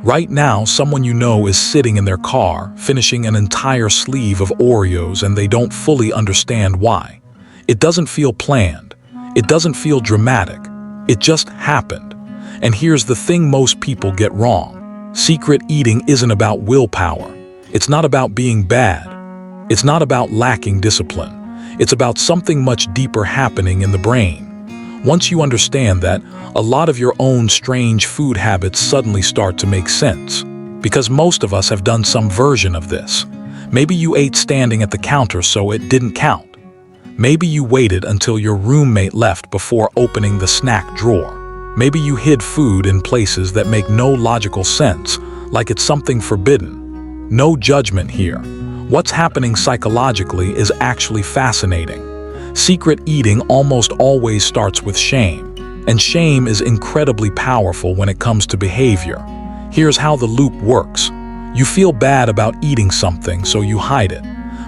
Right now, someone you know is sitting in their car, finishing an entire sleeve of Oreos, and they don't fully understand why. It doesn't feel planned. It doesn't feel dramatic. It just happened. And here's the thing most people get wrong. Secret eating isn't about willpower. It's not about being bad. It's not about lacking discipline. It's about something much deeper happening in the brain. Once you understand that, a lot of your own strange food habits suddenly start to make sense. Because most of us have done some version of this. Maybe you ate standing at the counter so it didn't count. Maybe you waited until your roommate left before opening the snack drawer. Maybe you hid food in places that make no logical sense, like it's something forbidden. No judgment here. What's happening psychologically is actually fascinating. Secret eating almost always starts with shame, and shame is incredibly powerful when it comes to behavior. Here's how the loop works. You feel bad about eating something, so you hide it.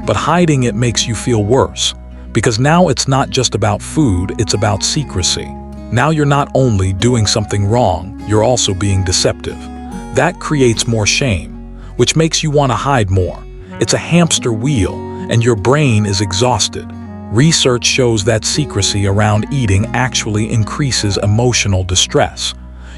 But hiding it makes you feel worse, because now it's not just about food, it's about secrecy. Now you're not only doing something wrong, you're also being deceptive. That creates more shame, which makes you want to hide more. It's a hamster wheel, and your brain is exhausted. Research shows that secrecy around eating actually increases emotional distress.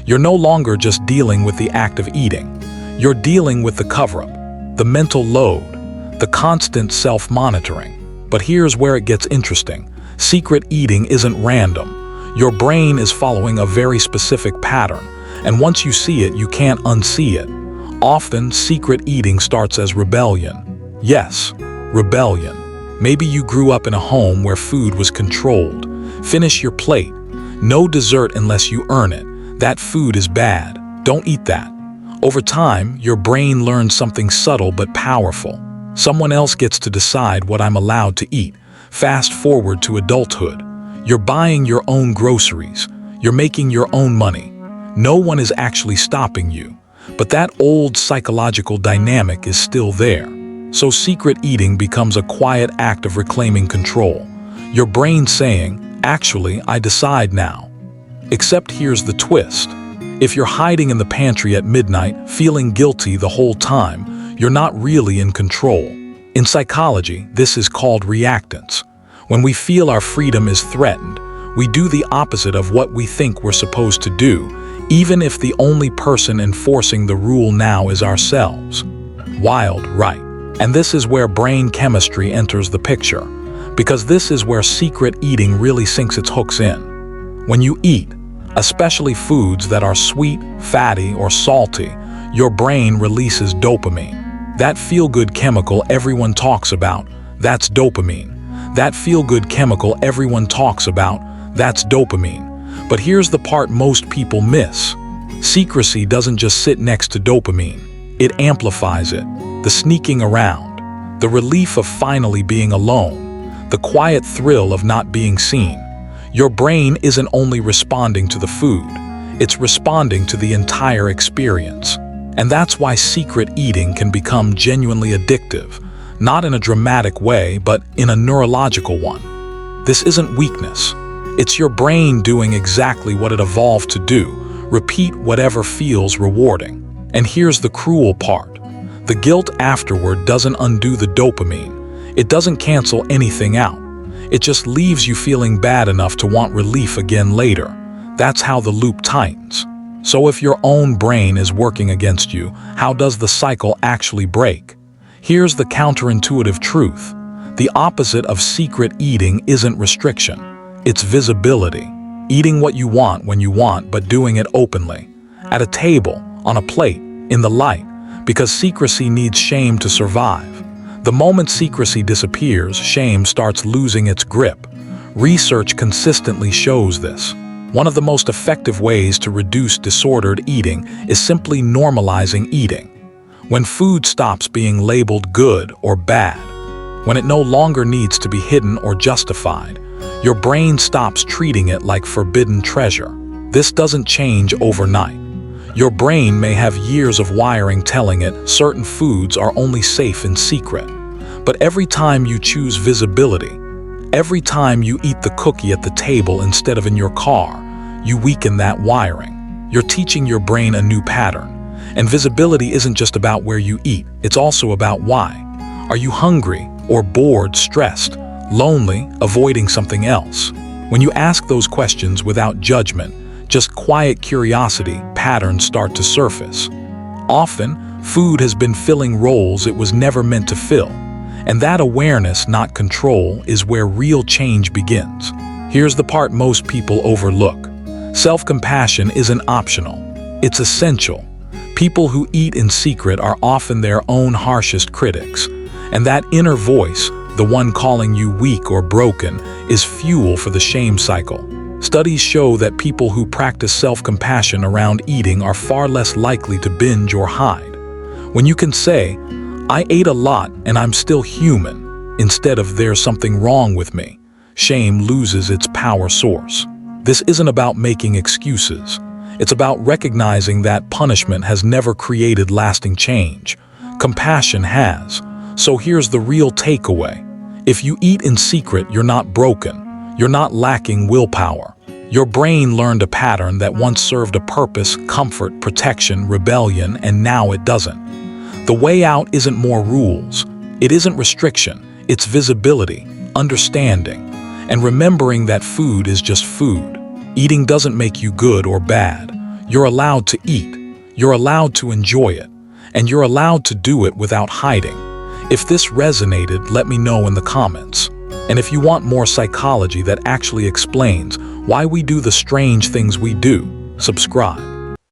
You're no longer just dealing with the act of eating. You're dealing with the cover-up, the mental load, the constant self-monitoring. But here's where it gets interesting. Secret eating isn't random. Your brain is following a very specific pattern, and once you see it, you can't unsee it. Often, secret eating starts as rebellion. Yes, rebellion. Maybe you grew up in a home where food was controlled. Finish your plate. No dessert unless you earn it. That food is bad. Don't eat that. Over time, your brain learns something subtle but powerful. Someone else gets to decide what I'm allowed to eat. Fast forward to adulthood. You're buying your own groceries. You're making your own money. No one is actually stopping you. But that old psychological dynamic is still there. So secret eating becomes a quiet act of reclaiming control. Your brain saying, actually, I decide now. Except here's the twist. If you're hiding in the pantry at midnight, feeling guilty the whole time, you're not really in control. In psychology, this is called reactance. When we feel our freedom is threatened, we do the opposite of what we think we're supposed to do, even if the only person enforcing the rule now is ourselves. Wild, right? And this is where brain chemistry enters the picture, because this is where secret eating really sinks its hooks in. When you eat, especially foods that are sweet, fatty, or salty, your brain releases dopamine. That feel-good chemical everyone talks about, that's dopamine. That feel-good chemical everyone talks about, that's dopamine. But here's the part most people miss. Secrecy doesn't just sit next to dopamine. It amplifies it. The sneaking around, the relief of finally being alone, the quiet thrill of not being seen. Your brain isn't only responding to the food, it's responding to the entire experience. And that's why secret eating can become genuinely addictive, not in a dramatic way, but in a neurological one. This isn't weakness. It's your brain doing exactly what it evolved to do, repeat whatever feels rewarding. And here's the cruel part. The guilt afterward doesn't undo the dopamine. It doesn't cancel anything out. It just leaves you feeling bad enough to want relief again later. That's how the loop tightens. So if your own brain is working against you, how does the cycle actually break? Here's the counterintuitive truth. The opposite of secret eating isn't restriction. It's visibility. Eating what you want when you want, but doing it openly. At a table, on a plate, in the light. Because secrecy needs shame to survive. The moment secrecy disappears, shame starts losing its grip. Research consistently shows this. One of the most effective ways to reduce disordered eating is simply normalizing eating. When food stops being labeled good or bad, when it no longer needs to be hidden or justified, your brain stops treating it like forbidden treasure. This doesn't change overnight. Your brain may have years of wiring telling it certain foods are only safe in secret. But every time you choose visibility, every time you eat the cookie at the table instead of in your car, you weaken that wiring. You're teaching your brain a new pattern. And visibility isn't just about where you eat, it's also about why. Are you hungry or bored, stressed, lonely, avoiding something else? When you ask those questions without judgment, just quiet curiosity, patterns start to surface. Often, food has been filling roles it was never meant to fill. And that awareness, not control, is where real change begins. Here's the part most people overlook. Self-compassion isn't optional. It's essential. People who eat in secret are often their own harshest critics. And that inner voice, the one calling you weak or broken, is fuel for the shame cycle. Studies show that people who practice self-compassion around eating are far less likely to binge or hide. When you can say, "I ate a lot and I'm still human," instead of "there's something wrong with me," shame loses its power source. This isn't about making excuses. It's about recognizing that punishment has never created lasting change. Compassion has. So here's the real takeaway. If you eat in secret, you're not broken. You're not lacking willpower. Your brain learned a pattern that once served a purpose, comfort, protection, rebellion, and now it doesn't. The way out isn't more rules. It isn't restriction. It's visibility, understanding, and remembering that food is just food. Eating doesn't make you good or bad. You're allowed to eat. You're allowed to enjoy it. And you're allowed to do it without hiding. If this resonated, let me know in the comments. And if you want more psychology that actually explains why we do the strange things we do, subscribe.